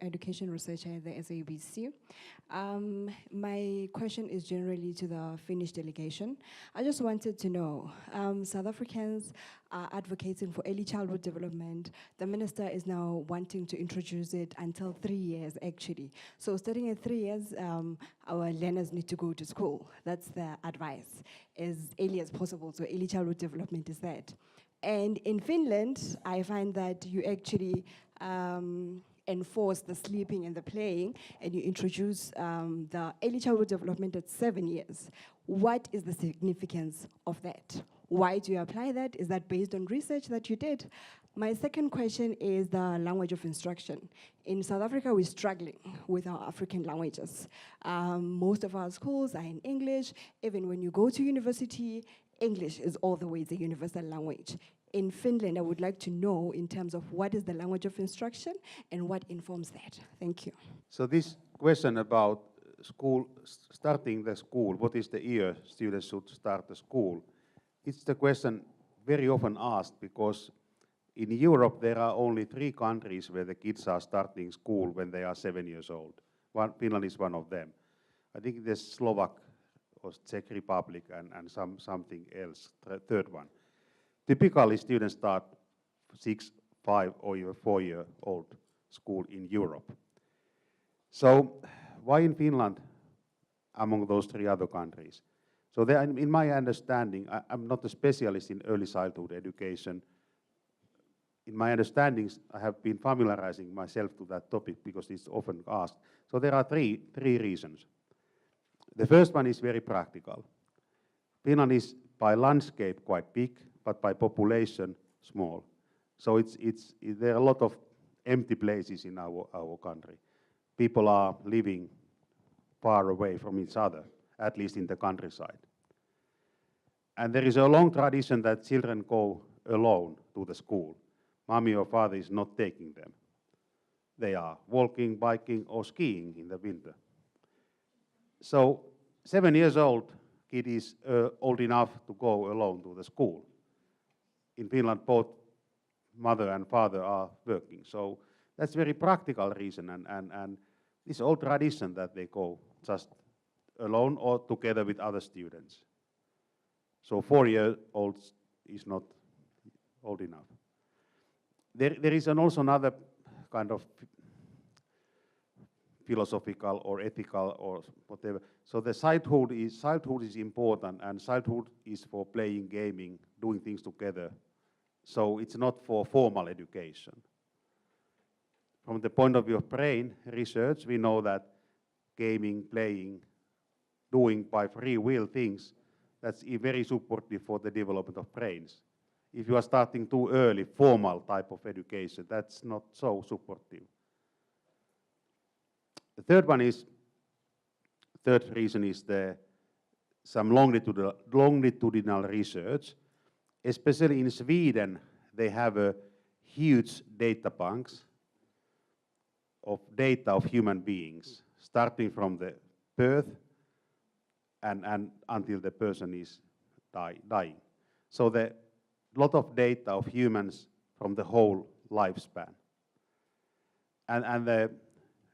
education researcher at the SABC. My question is generally to the Finnish delegation. I just wanted to know, South Africans are advocating for early childhood development. The minister is now wanting to introduce it until 3 years, actually. So starting at 3 years, our learners need to go to school. That's the advice, as early as possible. So early childhood development is that. And in Finland, I find that you actually enforce the sleeping and the playing, and you introduce the early childhood development at 7 years. What is the significance of that? Why do you apply that? Is that based on research that you did? My second question is the language of instruction. In South Africa, we're struggling with our African languages. Most of our schools are in English. Even when you go to university, English is all the way the universal language. In Finland, I would like to know in terms of what is the language of instruction and what informs that. Thank you. So this question about starting the school, what is the year students should start the school? It's the question very often asked because in Europe there are only 3 countries where the kids are starting school when they are 7 years old. Finland is one of them. I think there's Slovak or Czech Republic and something else, third one. Typically, students start 6, 5, or even 4-year-old school in Europe. So why in Finland among those 3 other countries? So there, in my understanding, I'm not a specialist in early childhood education. In my understandings, I have been familiarizing myself to that topic because it's often asked. So there are three reasons. The first one is very practical. Finland is by landscape quite big, but by population small. So there are a lot of empty places in our country. People are living far away from each other, at least in the countryside. And there is a long tradition that children go alone to the school. Mommy or father is not taking them. They are walking, biking, or skiing in the winter. So 7 years old kid is old enough to go alone to the school. In Finland, both mother and father are working. So that's a very practical reason, and this old tradition that they go just alone or together with other students. So 4-year-olds is not old enough. There is also another kind of philosophical or ethical or whatever. So the childhood is important, and childhood is for playing, gaming, doing things together. So it's not for formal education. From the point of view of brain research, we know that gaming, playing, doing by free will things, that's very supportive for the development of brains. If you are starting too early, formal type of education, that's not so supportive. The third reason is some longitudinal research. Especially in Sweden, they have a huge data banks of data of human beings, starting from the birth and until the person is dying. So the lot of data of humans from the whole lifespan. And the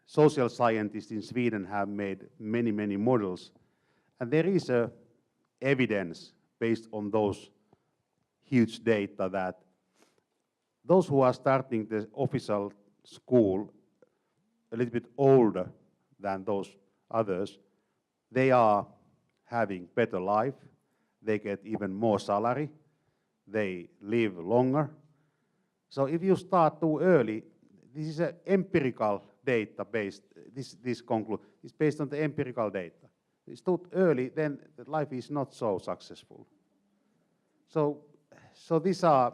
social scientists in Sweden have made many models. And there is evidence based on those huge data that those who are starting the official school a little bit older than those others, they are having better life, they get even more salary, they live longer. So if you start too early, this is an empirical data based, this conclusion is based on the empirical data. If it's too early, then the life is not so successful. So these are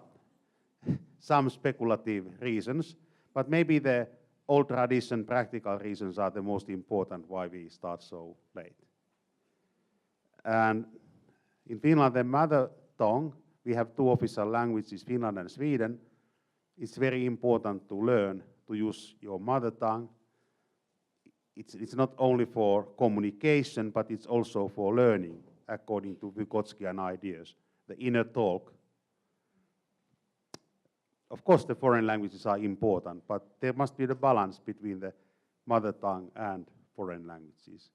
some speculative reasons, but maybe the old tradition, practical reasons are the most important why we start so late. And in Finland, the mother tongue, we have 2 official languages, Finland and Sweden. It's very important to learn to use your mother tongue. It's not only for communication, but it's also for learning, according to Vygotskian ideas, the inner talk. Of course, the foreign languages are important, but there must be the balance between the mother tongue and foreign languages.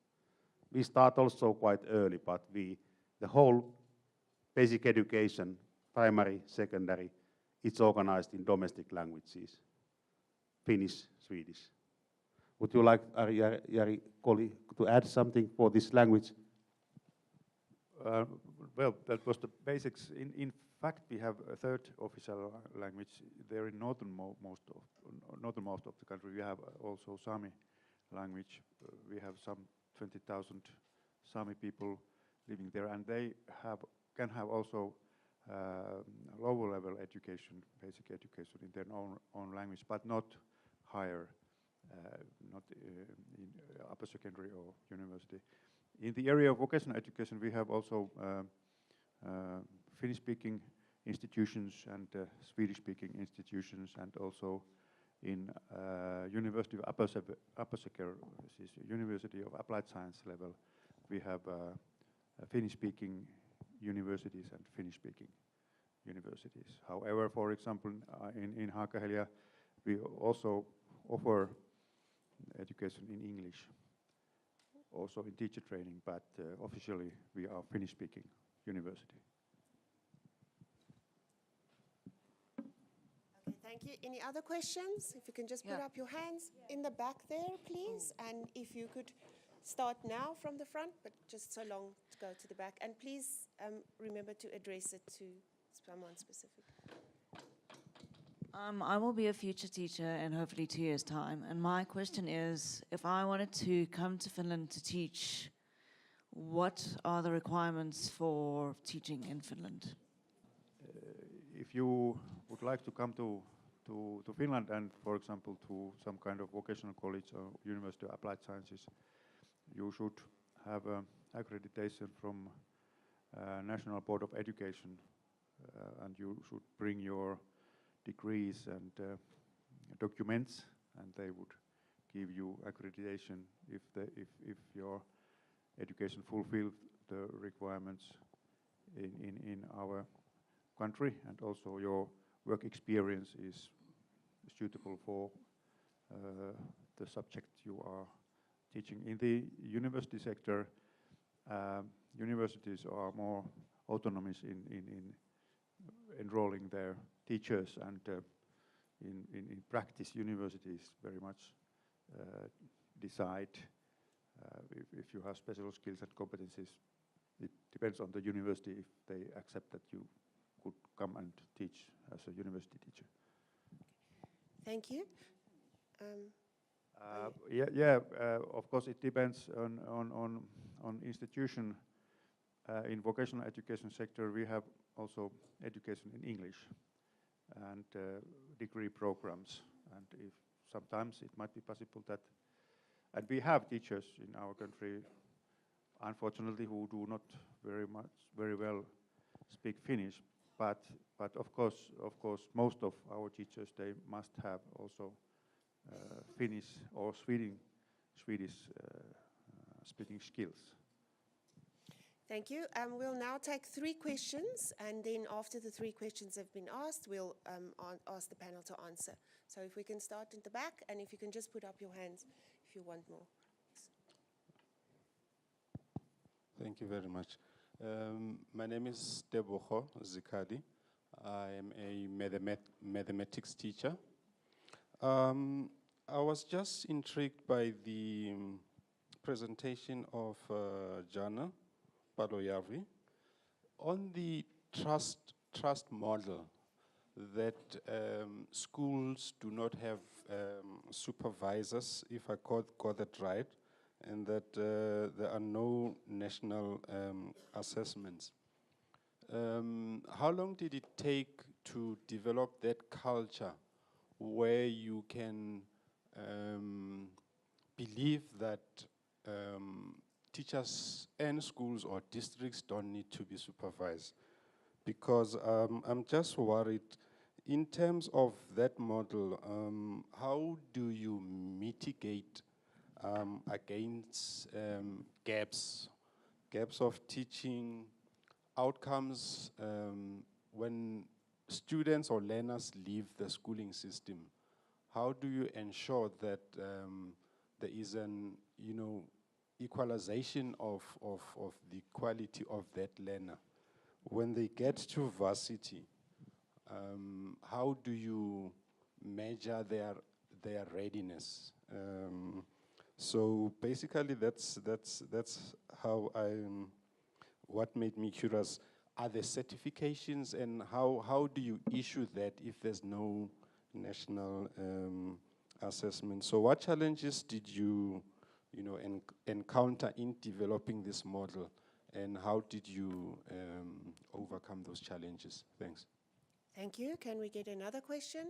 We start also quite early, but the whole basic education, primary, secondary, it's organized in domestic languages, Finnish, Swedish. Would you like, Jari, to add something for this language? Well, that was the basics. In fact, we have a third official language there in northernmost of the country. We have also Sami language. We have some 20,000 Sami people living there, and they can have also lower level education, basic education in their own language, but not higher, not in upper secondary or university. In the area of vocational education, we have also Finnish-speaking institutions and Swedish-speaking institutions, and also in University of Upper Secondary, University of Applied Science level, we have Finnish-speaking universities and Finnish-speaking universities. However, for example, in Haaga-Helia, we also offer education in English, also in teacher training, but officially we are Finnish-speaking university. Okay, thank you. Any other questions? If you can just put up your hands in the back there, please. And if you could start now from the front, but just so long to go to the back. And please remember to address it to someone specific. I will be a future teacher in hopefully 2 years' time. And my question is, if I wanted to come to Finland to teach, what are the requirements for teaching in Finland? If you would like to come to Finland and, for example, to some kind of vocational college or University of Applied Sciences, you should have accreditation from National Board of Education, and you should bring your degrees and documents, and they would give you accreditation if your education fulfills the requirements in our country, and also your work experience is suitable for the subject you are teaching. In the university sector, universities are more autonomous in enrolling their teachers, and in practice, universities very much decide if you have special skills and competencies. It depends on the university if they accept that you could come and teach as a university teacher. Thank you. Of course, it depends on institution. In vocational education sector, we have also education in English and degree programs, and if sometimes it might be possible that, and we have teachers in our country, unfortunately, who do not very well speak Finnish, but of course most of our teachers, they must have also Finnish or Swedish speaking skills. Thank you. We'll now take 3 questions, and then after the 3 questions have been asked, we'll ask the panel to answer. So if we can start in the back, and if you can just put up your hands if you want more. Thank you very much. My name is Deboho Zikadi. I am a mathematics teacher. I was just intrigued by the presentation of Jana Paloyavi on the trust model that schools do not have supervisors, if I got that right, and that there are no national assessments. How long did it take to develop that culture where you can believe that teachers and schools or districts don't need to be supervised? Because I'm just worried in terms of that model, how do you mitigate against gaps of teaching outcomes when students or learners leave the schooling system? How do you ensure that there is an, equalization of the quality of that learner. When they get to varsity, how do you measure their readiness? So basically, that's how what made me curious. Are there certifications, and how do you issue that if there's no national assessment? So what challenges did you encounter in developing this model, and how did you overcome those challenges? Thanks. Thank you. Can we get another question?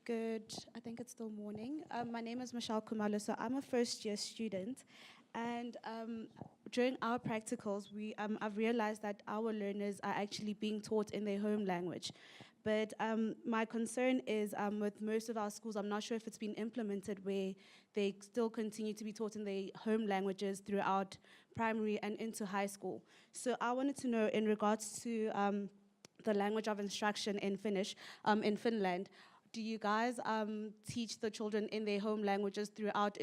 Good, I think it's still morning. My name is Michelle Kumalo, so I'm a first-year student. And during our practicals, I've realized that our learners are actually being taught in their home language. But my concern is with most of our schools, I'm not sure if it's been implemented where they still continue to be taught in their home languages throughout primary and into high school. So I wanted to know, in regards to the language of instruction in in Finland, do you guys teach the children in their home languages throughout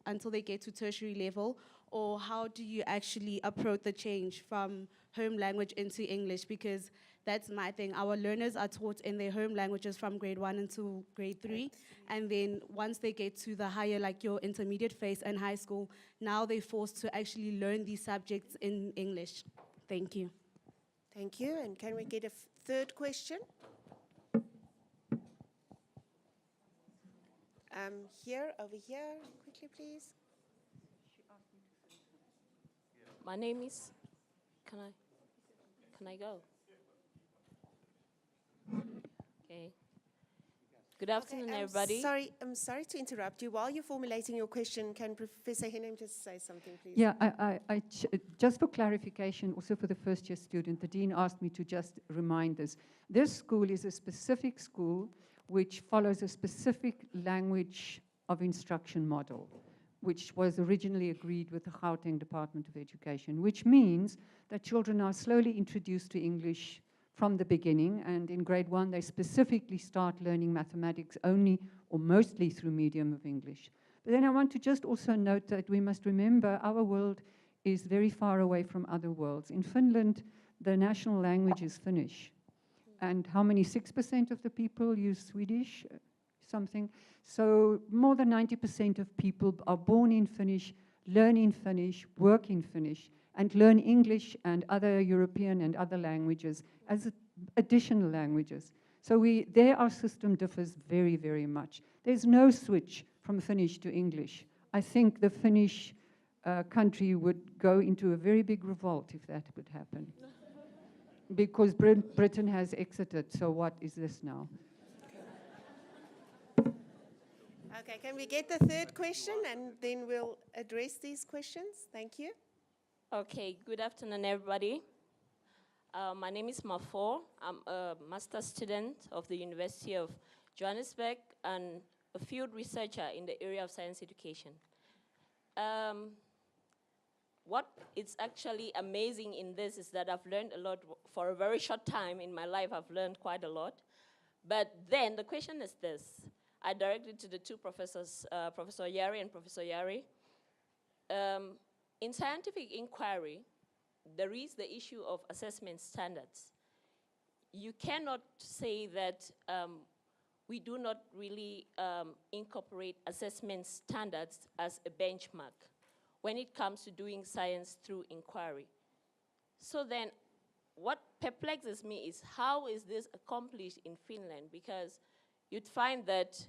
until they get to tertiary level? Or how do you actually approach the change from home language into English? Because that's my thing. Our learners are taught in their home languages from grade 1 until grade 3. And then once they get to the higher, like your intermediate phase and high school, now they're forced to actually learn these subjects in English. Thank you. Thank you. And can we get a third question? Here, over here, quickly, please. My name is, can I go? Okay. Good afternoon, everybody. I'm sorry to interrupt you. While you're formulating your question, can Professor Henning just say something, please? Yeah, just for clarification, also for the first-year student, the Dean asked me to just remind this. This school is a specific school which follows a specific language of instruction model, which was originally agreed with the Gauteng Department of Education, which means that children are slowly introduced to English from the beginning, and in grade 1 they specifically start learning mathematics only or mostly through medium of English. But then I want to just also note that we must remember our world is very far away from other worlds. In Finland, the national language is Finnish. And how many? 6% of the people use Swedish, something. So more than 90% of people are born in Finnish, learn in Finnish, work in Finnish, and learn English and other European and other languages as additional languages. So there our system differs very, very much. There's no switch from Finnish to English. I think the Finnish country would go into a very big revolt if that would happen. Because Britain has exited, so what is this now? Okay, can we get the third question and then we'll address these questions? Thank you. Okay, good afternoon, everybody. My name is Mafo. I'm a master's student of the University of Johannesburg and a field researcher in the area of science education. What is actually amazing in this is that I've learned a lot. For a very short time in my life, I've learned quite a lot. But then the question is this. I directed to the two professors, Professor Jari and Professor Jari. In scientific inquiry, there is the issue of assessment standards. You cannot say that we do not really incorporate assessment standards as a benchmark when it comes to doing science through inquiry. So then, what perplexes me is how is this accomplished in Finland? Because you'd find that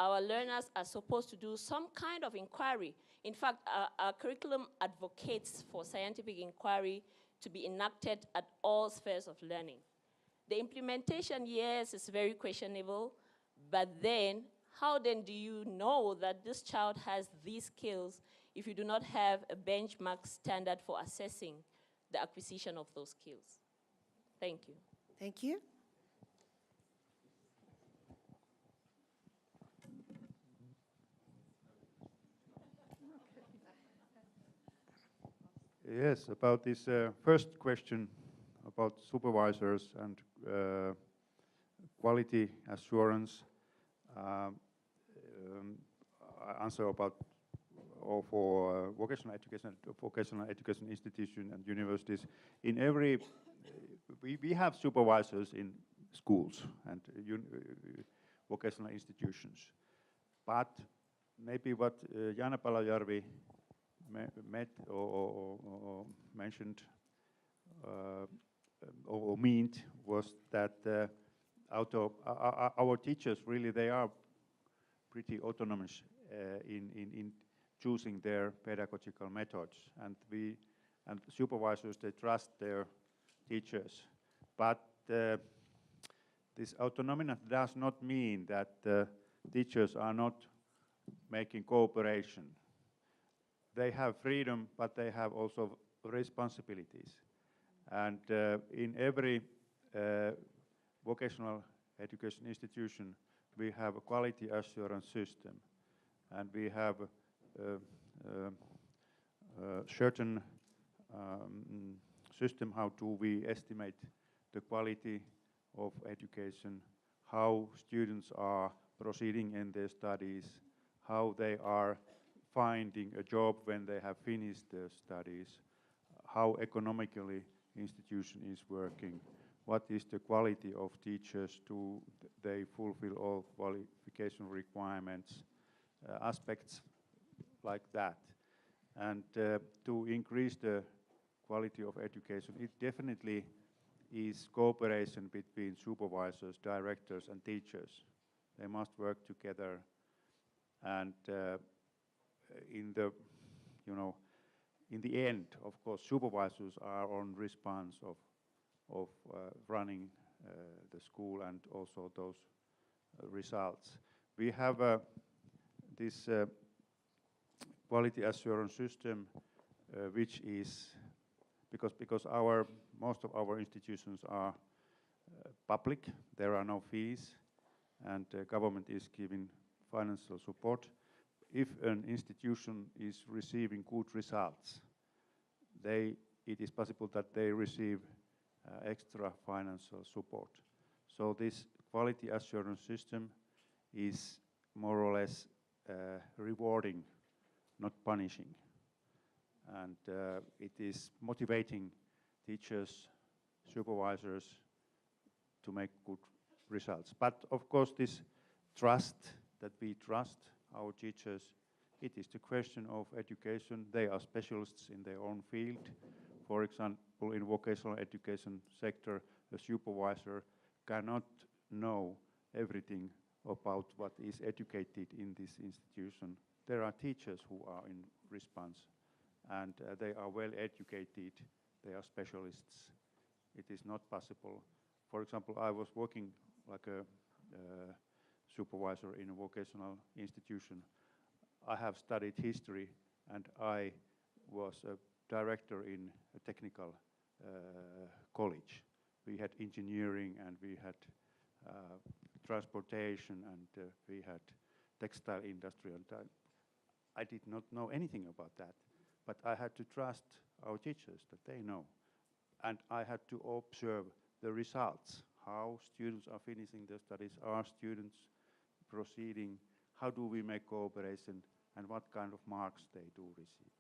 our learners are supposed to do some kind of inquiry. In fact, our curriculum advocates for scientific inquiry to be enacted at all spheres of learning. The implementation, yes, is very questionable, but then, how then do you know that this child has these skills if you do not have a benchmark standard for assessing the acquisition of those skills? Thank you. Thank you. Yes, about this first question about supervisors and quality assurance. answer about or for vocational education institution and universities. In every, we have supervisors in schools and vocational institutions. But maybe what Jana Palajärvi mentioned or meant was that our teachers really, they are pretty autonomous in choosing their pedagogical methods, and supervisors, they trust their teachers. But this autonomy does not mean that teachers are not making cooperation. They have freedom, but they have also responsibilities. And in every vocational education institution, we have a quality assurance system, and we have certain system how do we estimate the quality of education, how students are proceeding in their studies, how they are finding a job when they have finished their studies, how economically institution is working, what is the quality of teachers, do they fulfill all qualification requirements, aspects like that. And to increase the quality of education, it definitely is cooperation between supervisors, directors and teachers. They must work together, and in the end, of course, supervisors are on response of running the school and also those results. We have this quality assurance system, which is because most of our institutions are public. There are no fees, and government is giving financial support. If an institution is receiving good results, it is possible that they receive extra financial support. So this quality assurance system is more or less rewarding, not punishing. And it is motivating teachers, supervisors to make good results. But of course this trust, that we trust our teachers, it is the question of education. They are specialists in their own field. For example, in vocational education sector, the supervisor cannot know everything about what is educated in this institution. There are teachers who are in response, and they are well educated, they are specialists. It is not possible. For example, I was working like a supervisor in a vocational institution. I have studied history, and I was a director in a technical college. We had engineering, and we had transportation, and we had textile industry, and I did not know anything about that. But I had to trust our teachers that they know. And I had to observe the results, how students are finishing their studies, are students proceeding, how do we make cooperation, and what kind of marks they do receive.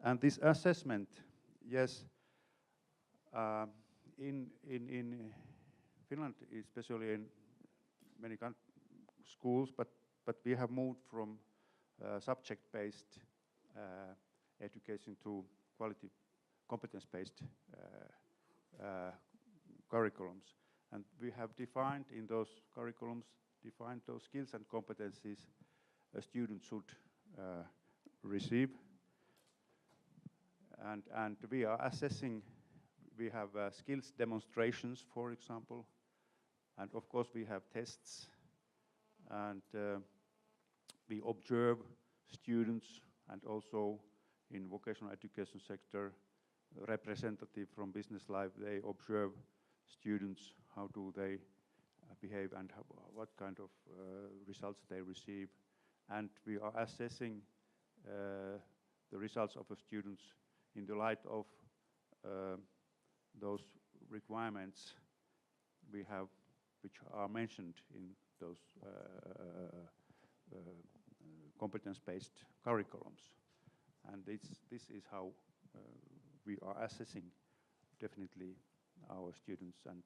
And this assessment, yes, in Finland, especially in many schools, but we have moved from subject-based education to quality competence-based curriculums. And we have defined in those curriculums, defined those skills and competencies a student should receive. And we are assessing, we have skills demonstrations, for example, and of course we have tests, and we observe students, and also in vocational education sector, representative from business life, they observe students, how do they behave, and what kind of results they receive. And we are assessing the results of the students in the light of those requirements we have which are mentioned in those competence-based curriculums. And this is how we are assessing definitely our students and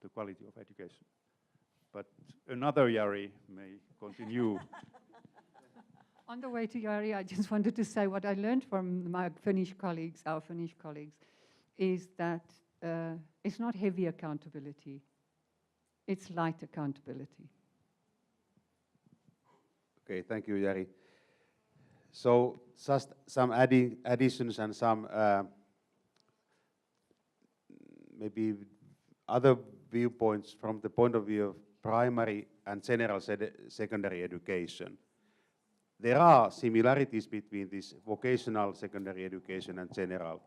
the quality of education. But another Jari may continue. On the way to Jari, I just wanted to say what I learned from my Finnish colleagues, our Finnish colleagues, is that it's not heavy accountability, it's light accountability. Okay, thank you, Jari. So just some additions and some maybe other viewpoints from the point of view of primary and general secondary education. There are similarities between this vocational secondary education and general,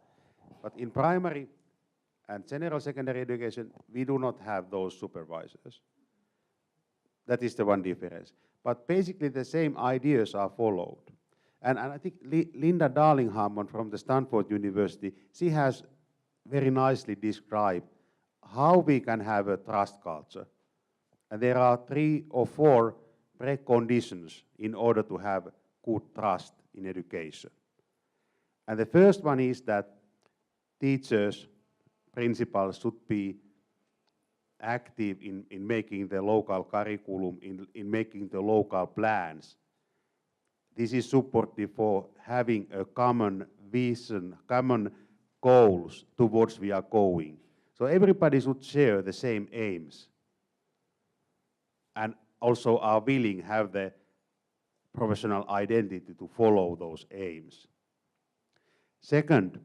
but in primary and general secondary education, we do not have those supervisors. That is the one difference. But basically the same ideas are followed. And I think Linda Darling-Hammond from the Stanford University, she has very nicely described how we can have a trust culture. And there are 3 or 4 preconditions in order to have good trust in education. And the first one is that teachers, principals should be active in making the local curriculum, in making the local plans. This is supportive for having a common vision, common goals towards we are going. So everybody should share the same aims and also are willing, have the professional identity to follow those aims. Second,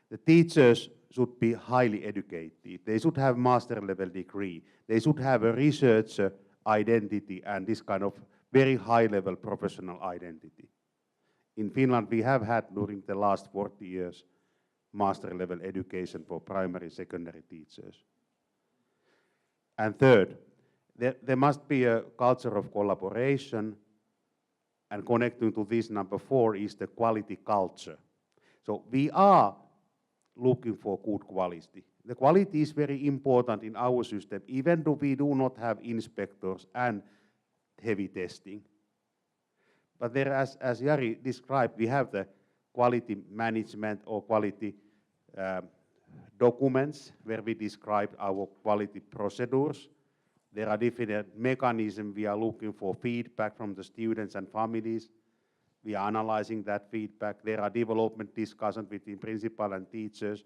the teachers should be highly educated. They should have master level degree. They should have a researcher identity and this kind of very high level professional identity. In Finland, we have had during the last 40 years master level education for primary, secondary teachers. And third, there must be a culture of collaboration, and connecting to this, number 4 is the quality culture. So we are looking for good quality. The quality is very important in our system, even though we do not have inspectors and heavy testing. But there, as Jari described, we have the quality management or quality documents where we describe our quality procedures. There are different mechanisms. We are looking for feedback from the students and families. We are analyzing that feedback. There are development discussions between principal and teachers.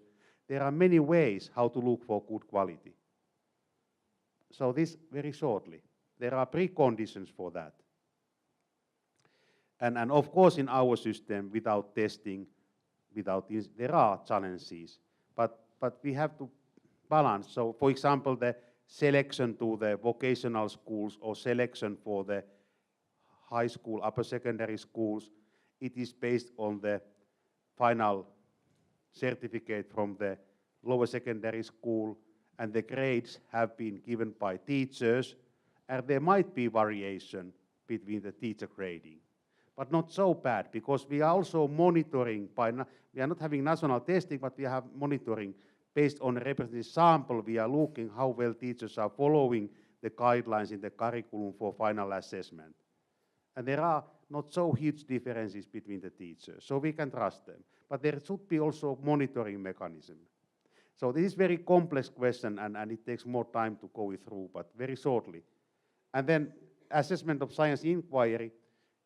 There are many ways how to look for good quality. So this very shortly. There are preconditions for that. And of course in our system, without testing, there are challenges. But we have to balance. So for example, the selection to the vocational schools or selection for the high school, upper secondary schools, it is based on the final certificate from the lower secondary school, and the grades have been given by teachers, and there might be variation between the teacher grading. But not so bad, because we are also monitoring, we are not having national testing, but we have monitoring based on a representative sample. We are looking how well teachers are following the guidelines in the curriculum for final assessment. And there are not so huge differences between the teachers, so we can trust them. But there should be also monitoring mechanism. So this is a very complex question, and it takes more time to go through, but very shortly. And then assessment of science inquiry.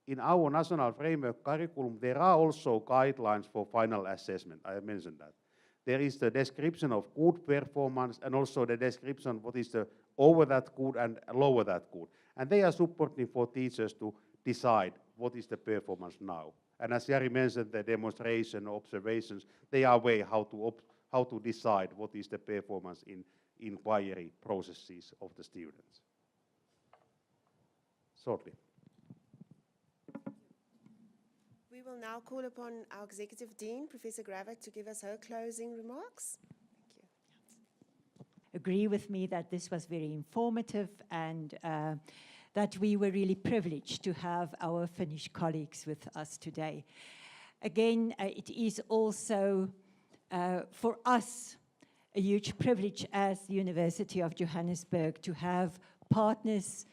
In our national framework curriculum, there are also guidelines for final assessment. I have mentioned that. There is the description of good performance and also the description what is the over that good and lower that good. And they are supporting for teachers to decide what is the performance now. And as Jari mentioned, the demonstration, observations, they are way how to decide what is the performance in inquiry processes of the students. Shortly. We will now call upon our Executive Dean, Professor Gravett, to give us her closing remarks. Thank you. Agree with me that this was very informative and that we were really privileged to have our Finnish colleagues with us today. Again, it is also for us a huge privilege as the University of Johannesburg to have partners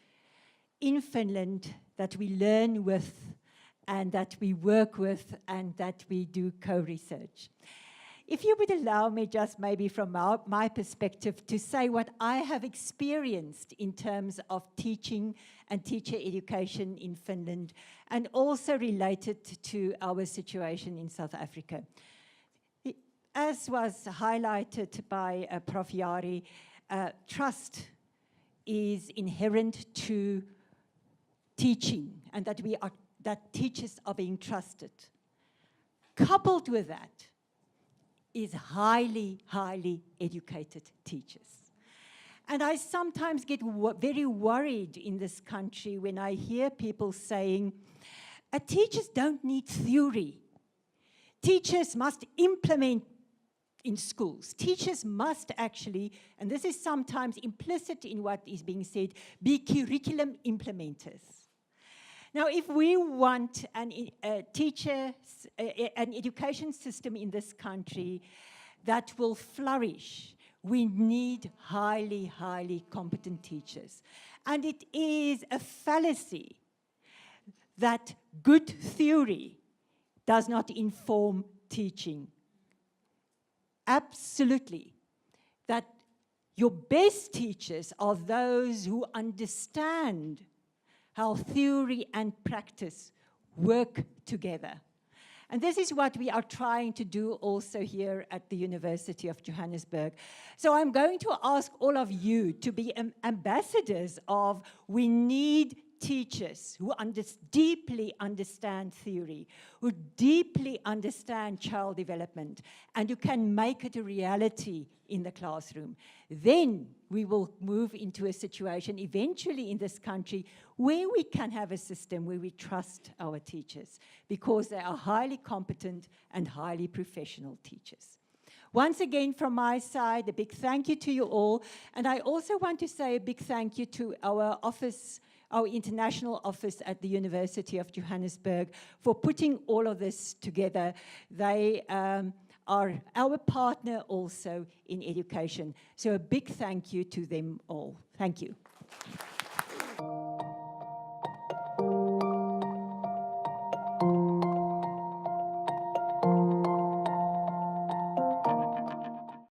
in Finland that we learn with and that we work with and that we do co-research. If you would allow me just maybe from my perspective to say what I have experienced in terms of teaching and teacher education in Finland and also related to our situation in South Africa. As was highlighted by Prof Jari, trust is inherent to teaching and that teachers are being trusted. Coupled with that is highly, highly educated teachers. And I sometimes get very worried in this country when I hear people saying, teachers don't need theory. Teachers must implement in schools. Teachers must actually, and this is sometimes implicit in what is being said, be curriculum implementers. Now, if we want an education system in this country that will flourish, we need highly, highly competent teachers. And it is a fallacy that good theory does not inform teaching. Absolutely. That your best teachers are those who understand how theory and practice work together. And this is what we are trying to do also here at the University of Johannesburg. So I'm going to ask all of you to be ambassadors of we need teachers who deeply understand theory, who deeply understand child development, and who can make it a reality in the classroom. Then we will move into a situation eventually in this country where we can have a system where we trust our teachers because they are highly competent and highly professional teachers. Once again, from my side, a big thank you to you all. And I also want to say a big thank you to our office, our international office at the University of Johannesburg for putting all of this together. They are our partner also in education. So a big thank you to them all. Thank you.